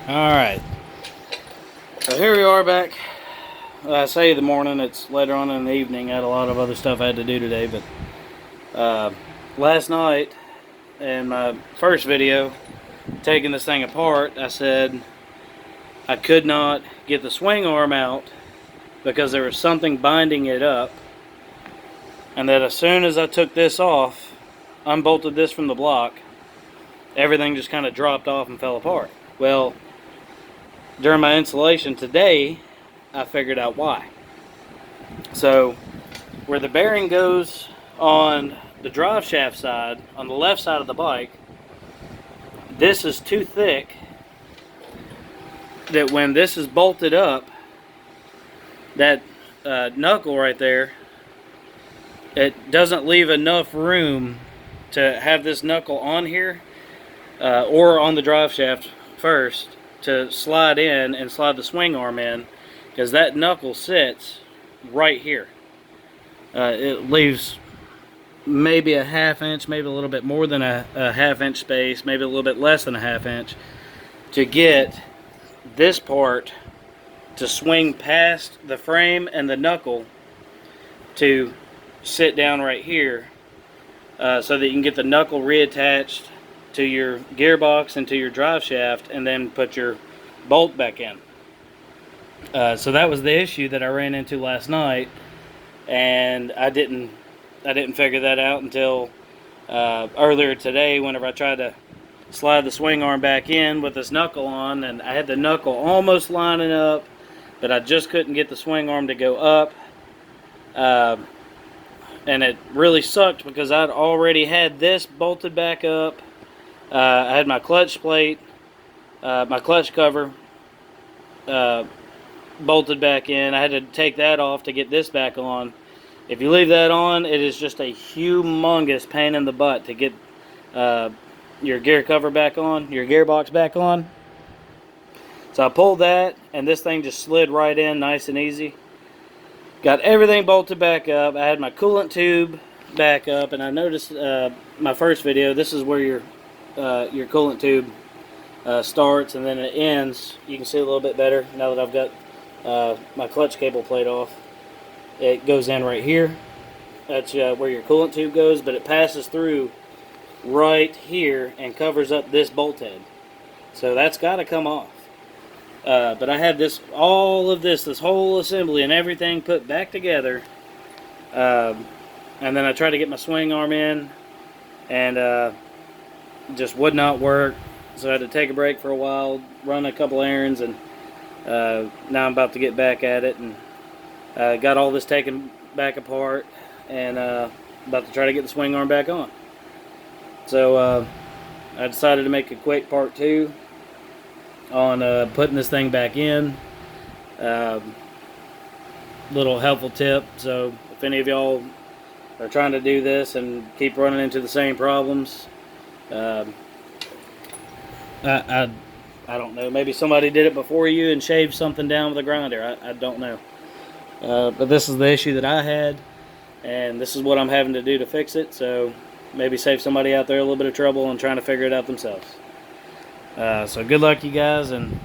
Alright, so here we are back. I say the morning, it's later on in the evening. I had a lot of other stuff I had to do today, but last night in my first video, taking this thing apart, I said I could not get the swing arm out because there was something binding it up, and that as soon as I took this off, unbolted this from the block, everything just kind of dropped off and fell apart. Well, during my installation today, I figured out why. So, where the bearing goes on the drive shaft side, on the left side of the bike, this is too thick that when this is bolted up, that knuckle right there, it doesn't leave enough room to have this knuckle on here or on the drive shaft first to slide in and slide the swing arm in, because that knuckle sits right here. It leaves maybe a half inch, maybe a little bit more than a half inch space, maybe a little bit less than a half inch to get this part to swing past the frame and the knuckle to sit down right here, so that you can get the knuckle reattached to your gearbox and to your drive shaft, and then put your bolt back in. So that was the issue that I ran into last night, and I didn't figure that out until earlier today, whenever I tried to slide the swing arm back in with this knuckle on, and I had the knuckle almost lining up, but I just couldn't get the swing arm to go up. And it really sucked because I'd already had this bolted back up. I had my clutch plate, my clutch cover bolted back in. I had to take that off to get this back on. If you leave that on, it is just a humongous pain in the butt to get your gear cover back on, your gearbox back on. So I pulled that, and this thing just slid right in nice and easy. Got everything bolted back up. I had my coolant tube back up, and I noticed my first video, this is where your coolant tube starts and then it ends. You can see a little bit better now that I've got my clutch cable plate off. It goes in right here. That's where your coolant tube goes, but it passes through right here and covers up this bolt head. So that's got to come off. But I had all of this whole assembly and everything put back together, and then I tried to get my swing arm in, and just would not work. So I had to take a break for a while, run a couple errands, and now I'm about to get back at it, and got all this taken back apart, and about to try to get the swing arm back on. So I decided to make a quick part 2 on putting this thing back in. Little helpful tip, so if any of y'all are trying to do this and keep running into the same problems, I don't know, maybe somebody did it before you and shaved something down with a grinder. I don't know, but this is the issue that I had, and this is what I'm having to do to fix it. So maybe save somebody out there a little bit of trouble and trying to figure it out themselves. So good luck, you guys, and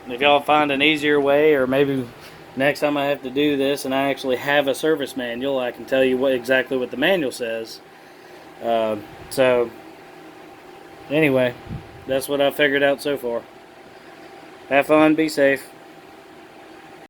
if y'all find an easier way, or maybe next time I have to do this and I actually have a service manual, I can tell you exactly what the manual says. So anyway, that's what I figured out so far. Have fun, be safe.